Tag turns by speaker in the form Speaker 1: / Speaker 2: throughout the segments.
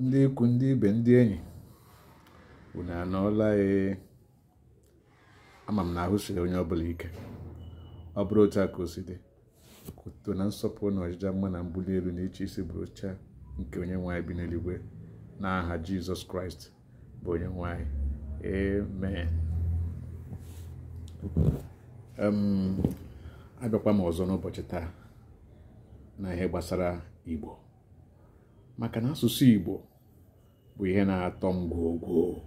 Speaker 1: ndị ikwu ndị ibe ndị enyi unu anọọla ama m na ahụ siri onye ọbụla ike. Ọ bụrụ otu a ka o si dị, uto na nsọpụrụ na ọjịja mma na mbuli elu na iche isi bụrụ ocha nke onye nwe anyị bi n'eluigwe n'aha Jizọs Kraịst bụ onye nwe anyị. Amen. Abịakwa m ọzọ n'ụbọchị taa na ihe gbasara Igbo, maka na asụsụ Igbo bụ ihe na-atọ m gwogwo.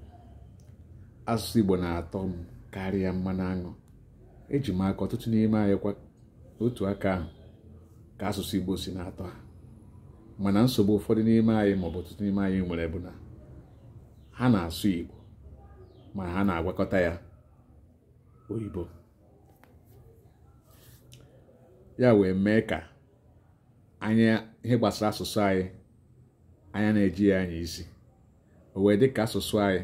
Speaker 1: Asụsụ Igbo na-atọ m karịa mmanụ aṅụ. Eji m aka ọtụtụ n'ime anyị kwa otu aka ahụ ka asụsụ Igbo si na-atọ ha, mana nsogbu ụfọdụ n'ime anyị maọbụ ọtụtụ n'ime anyị nwere bụ na ha na-asụ Igbo ma ha na-agwakọta ya oyibo. Ya wee mee ka ihe gbasara asụsụ anyị anya na-eji ya anya isi, o wee dịka asụsụ anyị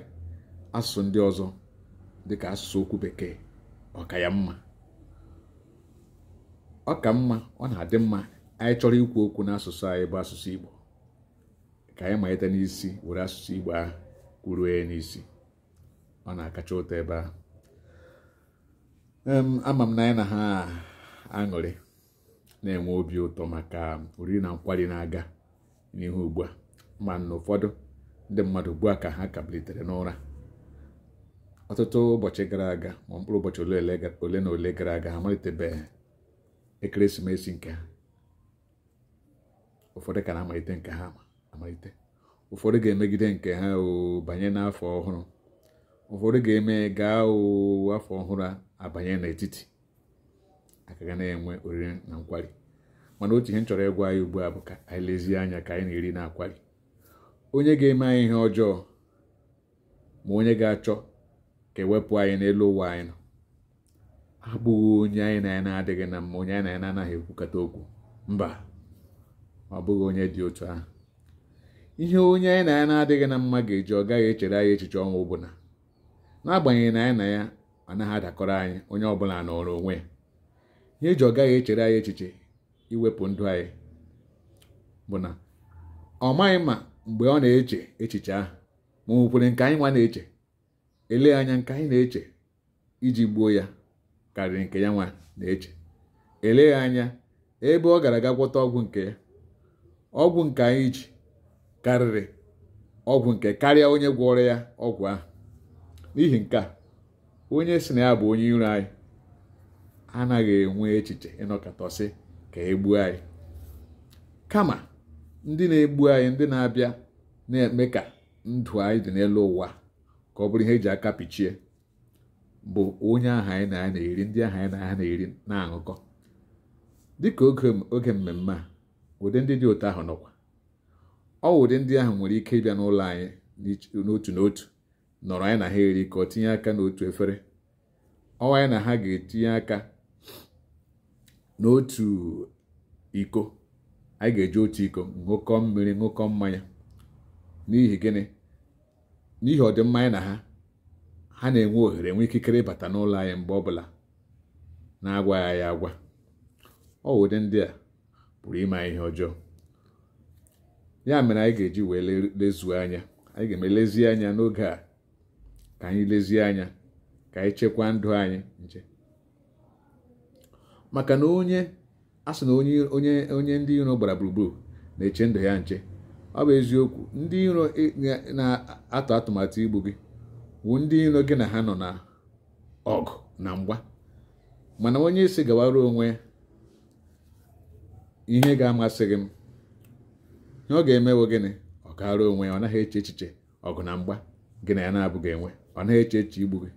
Speaker 1: asụsụ ndị ọzọ dịka asụsụ okwu bekee ọ ka ya mma. Ọ ka mma, ọ na-adị mma anyị chọrọ ikwu okwu n'asụsụ anyị bụ asụsụ Igbo, ka anyị malite n'isi were asụsụ Igbo ahụ kwuruo ya n'isi. Ọ na-akacha ụtọ ebe ahụ. Ama m na anyị na ha aṅụrị na-enwe obi ụtọ maka oriri na nkwari na-aga n'ihu ugbu a, ma na ụfọdụ ndị mmadụ ugbu a ka ha kabilitere n'ụra. Ọtụtụ ụbọchị gara aga ma mkpụrụ ụbọchị ole na ole gara aga ha amalitebeghị ekeresimesi nke ha. Ụfọdụ ka na-amalite nke ha amalite, ụfọdụ ga-emegide nke ha banye n'afọ ọhụrụ, ụfọdụ ga-eme gaa afọ ọhụrụ abanye n'etiti aka ga na-enwe oriri na nkwari. Mana otu ihe m chọrọ ịgwa anyị ugbu a bụ ka anyị lezie anya ka anyị na-eri na akwari. Onye ga-eme anyị ihe ọjọọ ma onye ga-achọ ka ewepụ anyị n'elu ụwa anyị nọ abụghị onye anyị na ya na-adịghị na mma, onye anyị na ya na-anaghị ekwukọta okwu. Mba, ọ bụghị onye dị otu ahụ. Ihe onye anyị na ya na-adịghị na mma ga-eji ọ gaghị echere anyị echiche ọnwụ bụ na n'agbanyeghị na anyị na ya anaghị adakọrọ anyị, onye ọbụla nọrọ onwe ya. Ihe eji ọ gaghị echere anyị echiche iwepụ ndụ anyị bụ na ọ maghị ma mgbe ọ na-eche echiche ahụ ma o nwekwere nke anyị nwa na-eche, ele anya nke anyị na-eche iji gbuo ya karịrị nke ya nwa na-eche. Ele anya ebe ọ gara aga gwọta ọgwụ nke ya, ọgwụ nke anyị ji karịrị ọgwụ nke karịa onye gwọrọ ya ọgwụ ahụ. N'ihi nke a, onye si na ya bụ onye iro anyị anaghị enwe echiche ịnọkọtasị ka egbuo anyị. Kama ndị na-egbu anyị, ndị na-abịa na-eme ka ndụ anyị dị n'elu ụwa ka ọ bụrụ ihe eji aka pichie, bụ onye ahụ anyị na ya na-eri, ndị ahụ anyị na ha na-eri na-aṅụkọ. Dịka oge mmemme a, ụdị ndị dị otu ahụ nọkwa. Ọ ụdị ndị ahụ nwere ike ịbịa n'ụlọ anyị n'otu n'otu nọrọ anyị na ha eri ka ọ tinye aka n'otu efere. Ọwa anyị na ha ga-etinye aka n'otu iko, anyị ga-eji otu iko ṅụkọ mmiri ṅụkọ mmanya. N'ihi gịnị? N'ihi ọdịmma anyị na ha na-enwe ohere, enwe ikikere ịbata n'ụlọ anyị mgbe ọbụla na-agwa ya agwa. Ọ ụdị ndị a pụrụ ime ihe ọjọọ. Ya mere anyị ga-eji wee lezuo anya, anyị ga-emelezie anya n'oge a, ka anyị lezie anya ka anyị chekwaa ndụ anyị nche. Maka na a sị na onye ndị iro gbara gburugburu na-eche ndụ ya nche. Ọ bụ eziokwu, ndị iro na-atụ atụmatụ igbu gị bụ ndị iro gị na ha nọ na ọgụ na mgba. Mana onye isi gawara onwe ihe ga-amasị gị m, ihe ọ ga-emewo gịnị? Ọ gara onwe ya, ọ naghị eche echiche ọgụ na mgba gị na ya na-abụghị enwe, ọ naghị eche echiche igbu gị.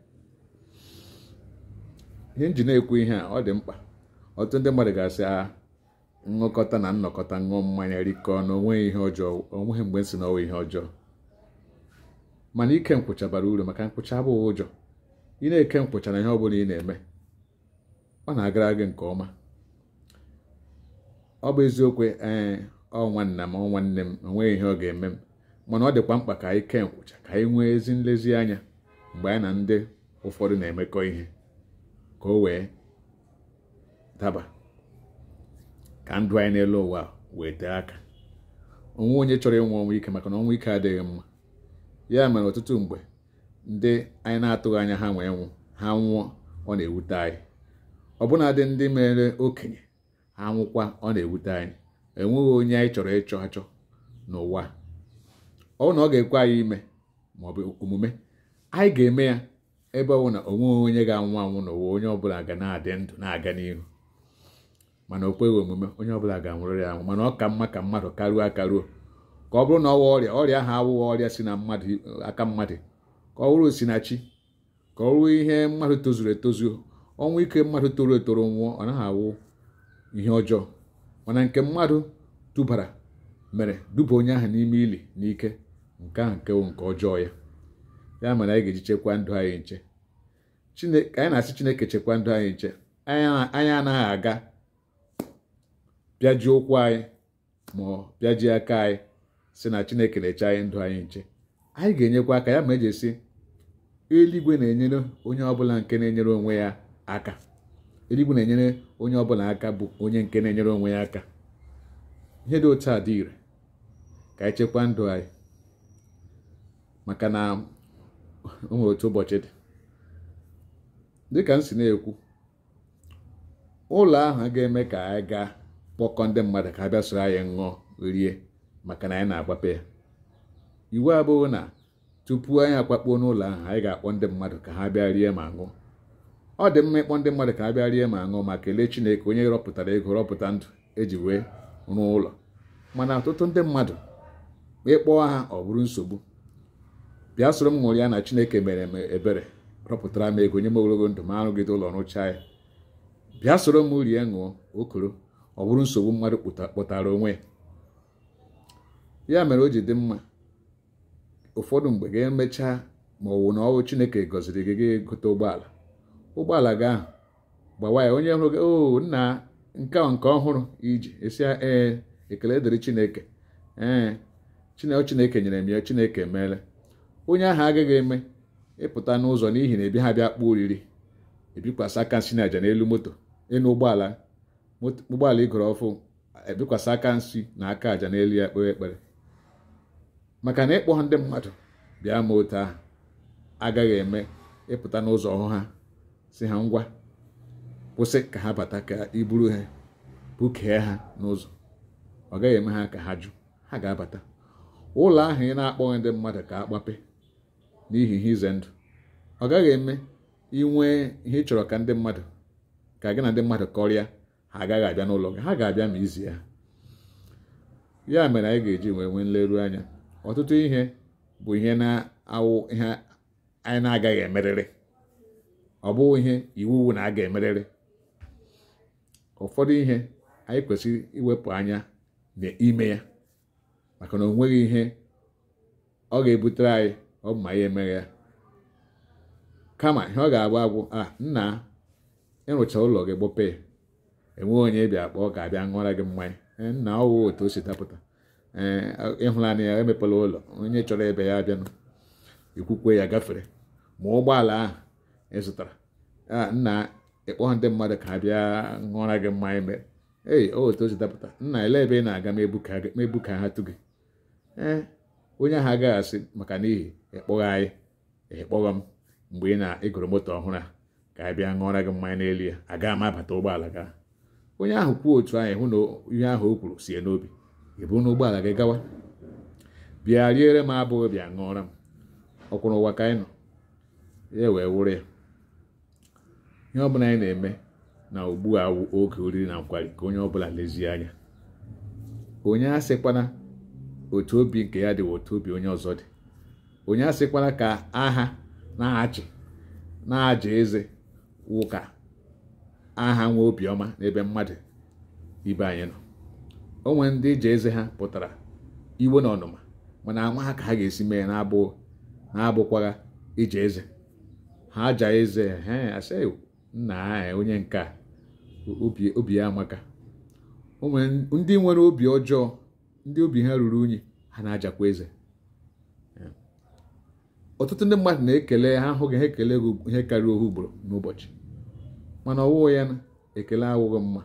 Speaker 1: Ihe nji na-ekwu ihe a, ọ dị mkpa. Ọtụtụ ndị mmadụ ga-asị nnọkọta na nnọkọta ṅụọ mmanya rikọọ na onweghị ihe ọjọọ, onweghị mgbe nsị na ọnwe ihe ọjọọ. Mana ike nkwụcha bara uru, maka nkwụcha abụghị ụjọ. Ị na-eke nkwụcha na ihe ọ bụla ị na-eme, ọ na-agara gị nke ọma. Ọ bụ eziokwu, ọ nwanna m, ọ nwanne m, onweghị ihe ọ ga-eme m. Mana ọ dịkwa mkpa ka anyị kee nkwụcha, ka anyị nwee ezi nlezianya mgbe anyị na ndị ụfọdụ na-emekọ ihe, ka o wee daba ka ndụ anyị n'elu ụwa wee tee aka. onwe onye chọrọ ịnwụ ọnwụ ike maka na ọnwụ ike adịghị mma. Ya mere ọtụtụ mgbe ndị anyị na-atụghị anya ha nwee nwụ ha nwụọ ọ na-ewute anyị. Ọbụnadị ndị mere okenye ha nwụkwa ọ na-ewute anyị. Enweghị onye anyị chọrọ ịchọ achọ n'ụwa. Ọ na ọ ga-ekwe anyị ime maọbụ omume anyị ga-eme ya ebe ọ bụ na onweghị onye ga-anwụ anwụ n'ụwa. Onye ọbụla ga na-adị ndụ na-aga n'ihu, mana o kweghị omume onye ọbụla ga-anwụrịrị anwụ. Mana ọ ka mma ka mmadụ karụọ akaruo, ka ọ bụrụ na ọwa ọrịa ahụ awụghị ọrịa si na mmadụ aka mmadụ, ka ọ bụrụ si na chi, ka ọ bụrụ ihe mmadụ tozuru etozu. Ọnwụ ike mmadụ toro etoro nwụọ ọ naghị awụ ihe ọjọọ, mana nke mmadụ mere duba onye ahụ n'ime ili n'ike, nke ahụ nke ọjọọ ya. Ya mere anyị ga-eji chekwa ndụ anyị nche. Anyị na-asị Chineke chekwa ndụ anyị nche. Anyị anaghị aga bịaji ụkwụ anyị ma ọ bịaji aka anyị si na Chineke na-eche anyị ndụ anyị nche. Anyị ga-enyekwa aka. Ya ma eji esi eluigwe na-enyere onye ọbụla nke na-enyere onwe ya aka. Eluigwe na-enyere onye ọbụla aka bụ onye nke na-enyere onwe ya aka. Ihe dị otu a dị ire ka anyị chekwa ndụ anyị, maka na o nwere otu ụbọchị dị. Dịka m si na-ekwu, ụlọ ahụ ga-eme ka anyị gaa kpọkọ ndị mmadụ ka ha bịa soro anyị ṅụọ rie maka na anyị na-agbape ya. Iwu abụghị na tupu anyị akpakpuo n'ụlọ ahụ anyị ga-akpọ ndị mmadụ ka ha bịa rie ma ṅụọ. Ọ dị mma ịkpọ ndị mmadụ ka ha bịa rie ma ṅụọ ma kelee Chineke onye rọpụtara ego rọpụta ndụ eji wee rụọ ụlọ. Mana ọtụtụ ndị mmadụ ịkpọọ ha ọ bụrụ nsogbu. Bịa soro m ṅụrịa na Chineke mere m ebere rọpụtara m ego nye m ogologo ndụ ma arụgide ụlọ rụchaa ya. Bịa soro m rie ṅụọ okoro ọ bụrụ nsogbu mmadụ kpụtara onwe ya. Ya mere o ji dị mma ụfọdụ mgbe ga-emecha ma ọ wụ na ọwụ Chineke gọziri gị gote ụgbọala gị ahụ gbawa ya. Onye hụrụ gị nna nke ọhụrụ iji esịa ekele dịrị Chineke, Chineke nyere m ya, Chineke emeela. Onye ahụ agaghị eme ịpụta n'ụzọ n'ihi na ebi ha bịa kpọọ oriri ebikwasị aka nsị na aja n'elu moto enu ụgbọala igoro ọfụ ebikwasị aka nsị na aka aja n'elu ya kpere ekpere. Maka na ịkpọ ndị mmadụ bịa ma otu ahụ agaghị eme ịpụta n'ụzọ ọhụụ ha si ha ngwa kwụsị ka ha bata ka iburu ha bukee ha n'ụzọ. Ọ gaghị eme ha ka ha jụ, ha ga-abata. Ụlọ ahụ ị na-akpọghị ndị mmadụ ka akpape n'ihi ihe ize ndụ. Ọ gaghị eme inwe ihe ị chọrọ ka ndị mmadụ ka gị na ndị mmadụ kọrịa, ha agaghị abịa n'ụlọ gị, ha ga-abịa ma izi ya. Ya mere anyị ga-eji nwee nleru anya. Ọtụtụ ihe bụ ihe na-awụ ihe anyị na-agaghị emerịrị, ọ bụghị ihe iwu na-aga emerịrị. Ụfọdụ ihe anyị kwesịrị iwepụ anya n'ime ya maka na o nweghị ihe ọ ga-ebutere anyị ọ bụ ma ya emeghị ya. Kama ihe ọ ga-agba agwụ nna ịrụcha ụlọ gị gbope ya, enweghị onye bịa kpọọ ka abịa ṅụọra gị mmanya. Nna ọwụ otu o si dapụta. Ịhụlanị ya emepela ụlọ, onye chọrọ ebe ya abịanụ ikwukwe ya gafere. Ma ụgbọala ahụ ị zụtara nna ịkpọ ndị mmadụ ka ha bịa ṅụọra gị mmanya mere otu o si dapụta. Nna ele ebe ị na-aga ma ebuka ha tụ gị. Onye ahụ agaghị asị maka n'ihi ịkpọghị anyị ịkpọghọ m mgbe ị na-egoro moto ọhụrụ a ka a bịa ṅụọra gị mmanya n'elu ya, agaghị m abata ụgbọala gị. Onye ahụ kwuo otu ahụ hụ na ihe ahụ o kwuru sie n'obi, ị bụrụ na ụgbọala gị gawa bịa riere m abụghị bịa ṅụọra m. Ọkwụrụ ụwa ka anyị nọ ya wee wụrụ ya. Ihe ọbụla anyị na-eme na ugbu a wụ oge oriri na nkwari ka onye ọbụla lezie anya. Onye asịkwana otu obi nke ya dị otu obi onye ọzọ dị. Onye asịkwana ka aha na-aja eze wụ ka aha nwe obiọma n'ebe mmadụ ibe anyị nọ. O nwere ndị ije eze ha pụtara iwe na ọnụma, mana ama ha ka ha ga-esi mee na-abụkwagha ije eze ha aja eze asị nna onye nke a obi ya amaka. O nwere ndị nwere obi ọjọọ, ndị obi ha ruru unyi, ha na-ajakwa eze. Ọtụtụ ndị mmadụ na-ekele ha hụ gị, ha ekele gị ihe karịa ohu ugboro n'ụbọchị, mana ọwụghị ya na ekele awụghị mma.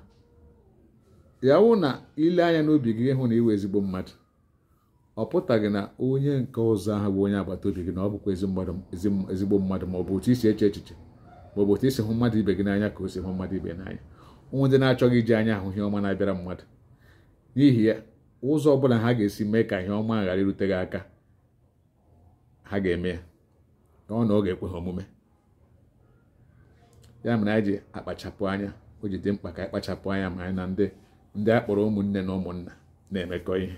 Speaker 1: Ya wụ na ile anya n'obi gị hụ na iwe ezigbo mmadụ, ọ pụtaghị na onye nke ọzọ ahụ bụ onye agbata obi gị na ọ bụkwa ezigbo mmadụ, ma ọ bụ otu isi eche echiche, ma ọ bụ otu isi hụ mmadụ ibe gị n'anya ka o si hụ mmadụ ibe n'anya. Ụmụ ndị na-achọghị iji anya ahụ ihe ọma na-abịara mmadụ, n'ihi ya ụzọ ọbụla ha ga-esi mee ka ihe ọma ghara irute gị aka ha ga-eme ya, ọ na ọ ga-ekwe ha omume. Ya mere anyị ji akpachapụ anya. O ji dị mkpa ka anyị kpachapụ anya ma anyị na ndị a kpọrọ ụmụnne na ụmụnna na-emekọ ihe.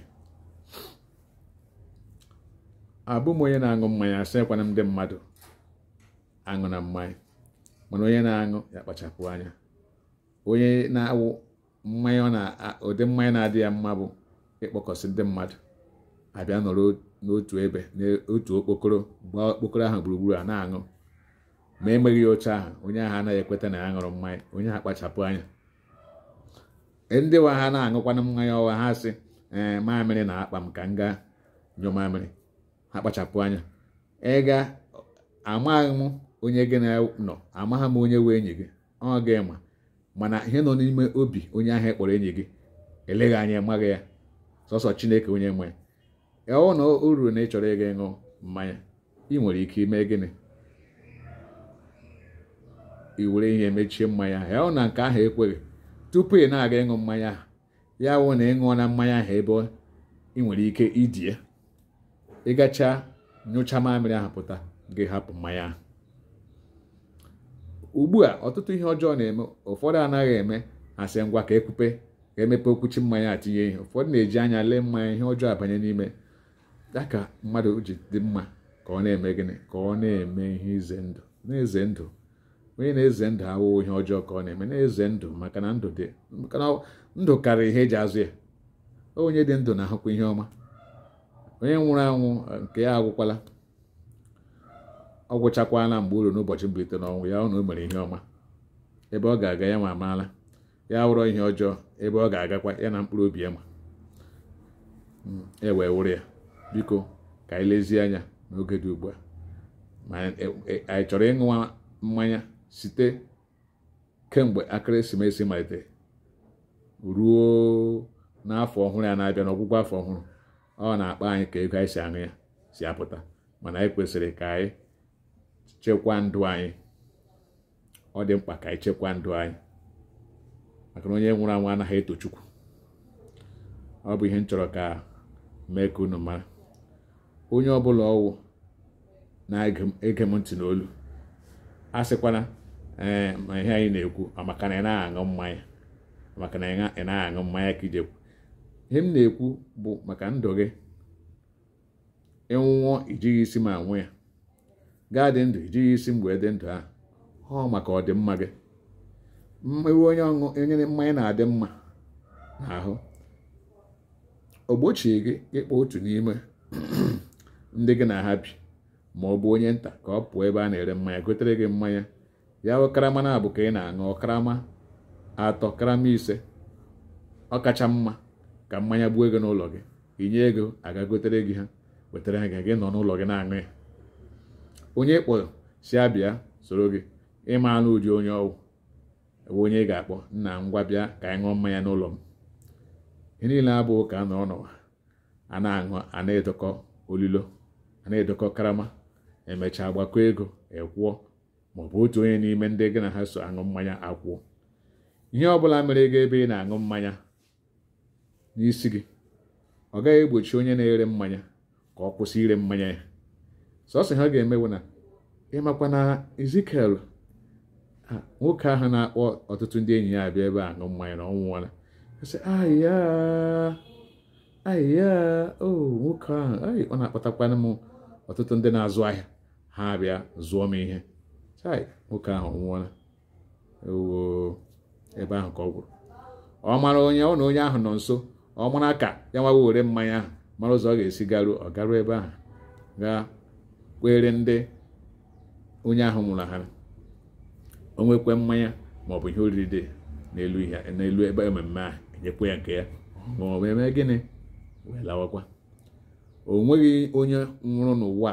Speaker 1: Abụ m onye na-aṅụ mmanya, asịkwana m ndị mmadụ aṅụ na mmanya, mana onye na-aṅụ ya kpachapụ anya. Onye na-awụ mmanya, ụdị mmanya na-adị ya mma bụ ịkpọkọsị ndị mmadụ abịa nọrọ n'otu ebe, n'otu okpokoro, gbaa okpokoro ahụ gburugburu a na-aṅụ. Ma emeghị ya oche ahụ, onye ahụ anaghị ekweta na ya ṅụrụ mmanya. Onye ha kpachapụ anya. Ndị wa ha na-aṅụkwana mmanya ọwa ha sị mamịrị na-akpa m ka m gaa nyụ mamịrị. Ha kpachapụ anya. Ịga amaghị m onye gị na-nọ, amaghị m onye wee enyi gị, ọ ga-ema, mana ihe nọ n'ime obi onye ahụ ekpọrọ enyi gị eleghị anya maghị ya, sọsọ Chineke onye nwe ya. Ọ na o ruru na ị chọrọ ịga ịṅụ mmanya, ị nwere ike ime gịnị? I were ihe mechie mmanya ahụ. Ya hụ na nke ahụ ekweghị, tupu ị na-aga ịṅụ mmanya ahụ, ya hụ na ịṅụọ na mmanya ahụ ebe ị nwere ike idie, ịgacha nyụcha mamịrị ahụ pụta, gị hapụ mmanya ahụ. Ugbu a ọtụtụ ihe ọjọọ na-eme. Ụfọdụ anaghị eme, asị ngwa ka ekwupe, ka emepe okwuchi mmanya atinye ihe. Ụfọdụ na-eji anya lee mmanya, ihe ọjọọ abanye n'ime. Ya ka mmadụ ji dị mma ka ọ na-eme gịnị? Ka ọ na-eme ihe ize ndụ, na-eze ndụ. Onye na-eze ndụ awụghị ihe ọjọọ ka ọ na-eme, na-eze ndụ maka na ndụ karịrị ihe eji azụ ya. Onye dị ndụ na-ahụkwa ihe ọma. Onye nwụrụ anwụ nke ya agwụkwala, ọ gwụchakwala mgbe uru n'ụbọchị mbilite n'ọnwụ ya, ọ na o mere ihe ọma. Ebe ọ ga-aga ya ma amaala, ya wụrọ ihe ọjọọ ebe ọ ga-agakwa ya na mkpụrụ obi ya ma wee wụrụ ya. Biko ka anyị lezie anya n'oge dị ugbu a. Ma anyị chọrọ ịṅụ mmanya site kemgbe ekeresimesi malitere ruo n'afọ ọhụrụ ya na-abịa, n'ọgwụgwụ afọ ọhụrụ, ọ na-akpa anyị ka ego anyị si aṅụ ya si apụta. Mana anyị kwesịrị ka anyị chekwaa ndụ anyị. Ọ dị mkpa ka anyị chekwaa ndụ anyị, maka na onye nwụrụ anwụ anaghị eto Chukwu. Ọ bụ ihe m chọrọ ka mee ka unu mara. Onye ọbụla ọwụ na-ege m ntị n'olu, a sịkwana ma ihe anyị na-ekwu maka na ị na-aṅụ mmanya, maka na ị na-aṅụ mmanya ka ije ekwu. Ihe m na-ekwu bụ maka ndụ gị. Ịnwụọ ijighị isi ma anwụ ya, gaa dị ndụ ijighị isi mgbe dị ndụ ahụ. Ọ maka ọdịmma gị. Onye mmanya na-adị mma n'ahụ, o gbochie gị ịkpọ otu n'ime ndị gị na ha bi, ma ọ bụ onye nta ka ọ pụọ ebe a na-ere mmanya gotere gị mmanya. Ya bụ karama na-abụ ka ị na-aṅụ, karama 3, karama 5. Ọ kacha mma ka mmanya gbuo ego n'ụlọ gị, inye ego aga gotere gị ha, wetara ha gị nọ n'ụlọ gị na-aṅụ ya. Onye kpọrọ si abịa soro gị, ịma anụ ụdị onye ọwụ ebe onye ị ga-akpọ, nna ngwa bịa ka anyị ṅụọ mmanya n'ụlọ m. Ihe niile abụghị ka a nọ n'ụwa a na-aṅụ, a na-edokọ olilo, a na-edokọ karama, emechaa gbakọ ego ekwụọ, maọbụ otu onye n'ime ndị gị na ha so aṅụ mmanya akwụọ. Ihe ọbụla mere gị ebe ị na-aṅụ mmanya n'isi gị, ọ gaghị egbochi onye na-ere mmanya ka ọ kwụsị ire mmanya ya. Sọsọ ha ga-emewu na ịmakwa na Ezikiel, nwoke ahụ na-akpọ ọtụtụ ndị enyi ya abịa ebe a aṅụ mmanya na ọ nwụọla. Sị ahịa nwoke ahụ ọ na-akpatakwana m ọtụtụ ndị na-azụ ahịa, ha abịa zụọ m ihe. Nwoke ahụ nwụọla ebe ahụ ka ọ gwụrụ. Ọ mara onye ọ na onye ahụ nọ nso, ọ mara ka ya nwa were mmanya ahụ, mara ụzọ ọ ga-esi garuo, ọ garuo ebe ahụ gaa kwere ndị onye ahụ nwụrụ ha. O nwekwe mmanya maọbụ ihe oriri dị n'elu ebe ememme ahụ, enyekwa ya nke ya, maọbụ eme gịnị wee lawakwa. O nweghị onye nwụrụ n'ụwa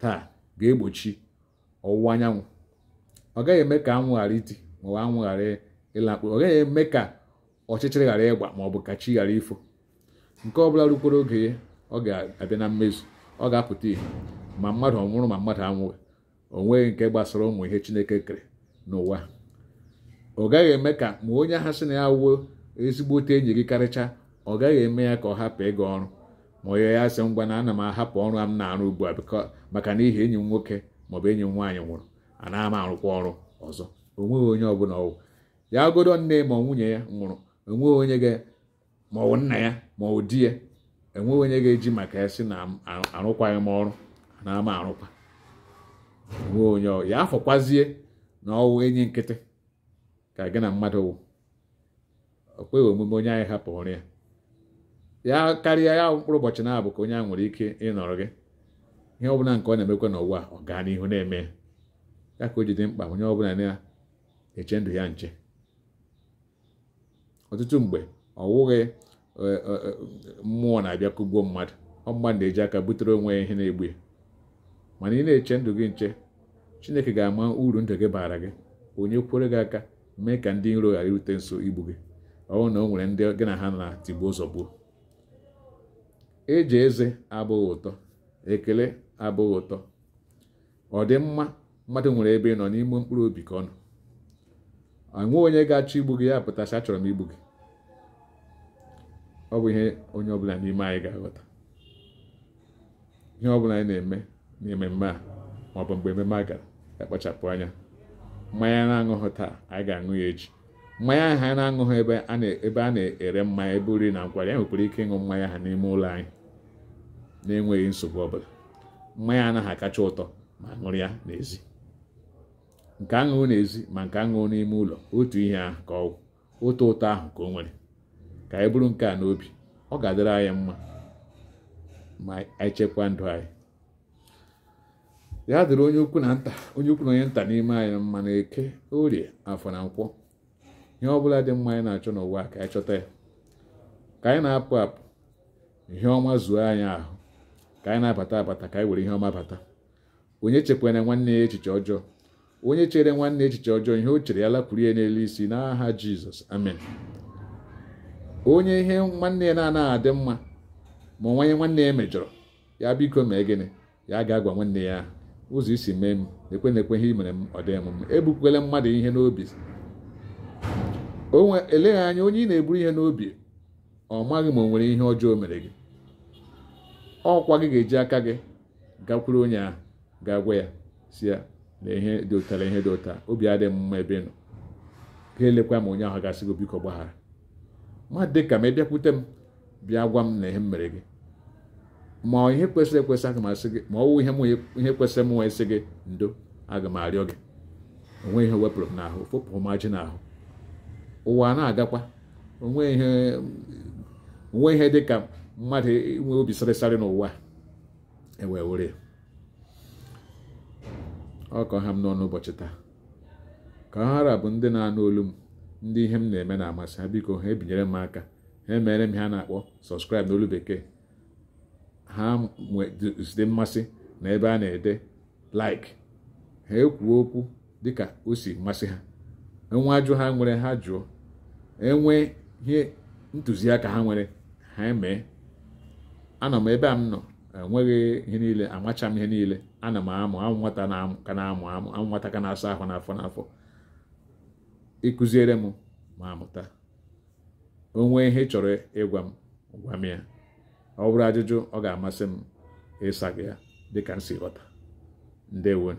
Speaker 1: taa ga-egbochi ọwụwa anyanwụ. Ọ gaghị eme ka anwụ ghara iti maọbụ anwụ ghara ịla mkpụrụ. Ọ gaghị eme ka ọchịchịrị ghara ịgba maọbụ ka chi ghara ifo. Nke ọbụla rukwara oge ya ọ ga-abịa na mmezu, ọ ga-apụta ihe ma mmadụ ọnwụrụ ma mmadụ anwụghị. O nweghị nke gbasara ụmụ ihe Chineke kere n'ụwa. Ọ gaghị eme ka ma onye ahụ sị na ya wuo ezigbote enyi gị karịcha, ọ gaghị eme ya ka ọ hapụ ịga ọrụ, ma onye ya sị ngwa na ana m ahapụ ọrụ m na-arụ ugbu a maka na ihe enyi m nwoke maọbụ enyi m nwaanyị nwụrụ, anaghị m arụkwa ọrụ ọzọ. O nweghị onye ọbụla ọwụ ya godo nne ma nwunye ya nwụrụ, enweghị onye ma ọ bụ nna ya ma ọ bụ di ya, enweghị onye ga-eji maka ya sị na arụkwaghị m ọrụ, na ama arụkwa. Enweghị onye ya afọkwazie na ọwụ enyi nkịtị ka gị na mmadụ wụ. O kweghị omume onye anyị hapụ ọrụ ya karịa ya mkpụrụ ụbọchị na-abụ ka onye ahụ nwere ike ịnọrọ gị. Ihe ọbụla nke ọ na-emekwa n'ụwa ọ gaa n'ihu na-eme ya ka o ji dị mkpa onye ọbụla na-eche ndụ ya nche. Ọtụtụ mgbe ọ wụghị mmụọ na-abịa kugbuo mmadụ, ọ mmadụ na-eji aka butere onwe ya ihe na-egbu ya. Mana ị na-eche ndụ gị nche, Chineke ga-ama uru ndụ gị bara gị, onye kwere gị aka, mee ka ndị iro ghara irute nso igbu gị. Ọ bụrụ na o nwere ndị gị na ha na tigbuo zọgbuo. Eji eze abụghị ụtọ, ekele abụghị ụtọ. Ọ dị mma mmadụ nwere ebe ị nọ n'ime mkpụrụ obi ka ọ nọ. Enwe onye ga-achọ igbu gị ya pụtasị achọrọ m igbu gị. Ọ bụ ihe onye ọbụla n'ime anyị ga-aghọta. Ihe ọbụla anyị na-eme n'ememme a maọbụ mgbe ememme a gara, akpachapụ anya. Mmanya na-aṅụghị taa, anyị ga-aṅụ ya echi. Mmanya ahụ anyị na-aṅụghị ebe a na-ere mmanya, ebe oriri na nkwari, anyị nwekwara ike ịṅụ mmanya ha n'ime ụlọ anyị na-enweghị nsogbu ọbụla. Mmanya anaghị akacha ụtọ ma ṅụrụ ya n'ezi. Nke aṅụrụ n'ezi ma nke aṅụrụ n'ime ụlọ, otu ihe ahụ ka ọ otu ụtọ ahụ ka o nwere. Ka anyị bụrụ nke a n'obi, ọ ga-adịrị anyị mma ma anyị chekwaa ndụ anyị. Ya dịrị onye ukwu na nta, onye ukwu na onye nta n'ime anyị mma, na Eke, Orie, Afọ na Nkwọ. Ihe ọbụla dị mma anyị na-achọ n'ụwa ka anyị chọta ya. Ka anyị na-apụ apụ, ihe ọma zuo anyị ahụ. Ka anyị na-abata abata, ka anyị were ihe ọma bata. Onye chekwara nwanne ya echiche ọjọọ, onye chere nwanne echiche ọjọọ, ihe o chere ya lakwuru ya n'elu isi n'aha Jizọs, amen. Onye ihe nwanne ya na-anaghị adị mma ma onye nwanne ya mejọrọ, ya biko mee gịnị? Ya ga-agwa nwanne ya ụzọ isi mee m, ekwe ihe i mere m ọ dị m mma. Ebukwele mmadụ ihe n'obi. Eleghị anya onye ị na-eburu ihe n'obi, ọ maghị ma o nwere ihe ọjọọ mere gị. Ọkwa gị ga-eji aka gị gakwuru onye ahụ, ga-agwa ya si ya na ihe dị ụtara, ihe dị ụta, obi adịghị mma ebe nọ. Ga-elekwa ma onye ahụ gasị gị biko gbaghara. Ma dị ka ma ịbịakwute m bịa gwa m na ihe m mere gị, ma ihe kwesịrị ekwesị aga m asị gị, ma ọ wụ ihe kwesịrị m nwe sị gị ndo, aga m arịọ gị. Onwe ihe wepụrụ m n'ahụ, fopụ m ajị n'ahụ. Ụwa na-agakwa, onwe ihe dị ka mmadụ inwe obi sịrịsịrị n'ụwa ewe were. Ọ ka ha m nọ n'ụbọchị taa. Ka ha bụ ndị na-anụ olu m, ndị ihe m na-eme na-amasị ha, biko ha ebinyere m aka, ha emere m ha na-akpọ sọskraịb n'olu bekee. Ha site mmasị na ebe a na-ede like, ha ekwuo okwu dịka o si masị ha. Enwe ajụ ha nwere, ha jụọ. Enwe ihe ntụziaka ha nwere, ha emee. Anọ m ebe a m nọ, enweghị ihe niile, amacha m ihe niile. Ana m amụ nwata ka na-amụ amụ nwata ka na-asa ahụ n'afọ n'afọ. Ịkụziere m ma amụta. Onwe ihe chọrọ ịgwa m, gwa m ya. Ọ bụrụ ajụjụ ọ ga-amasị m ịsa gị ya dịka m si ghọta. Ndewo.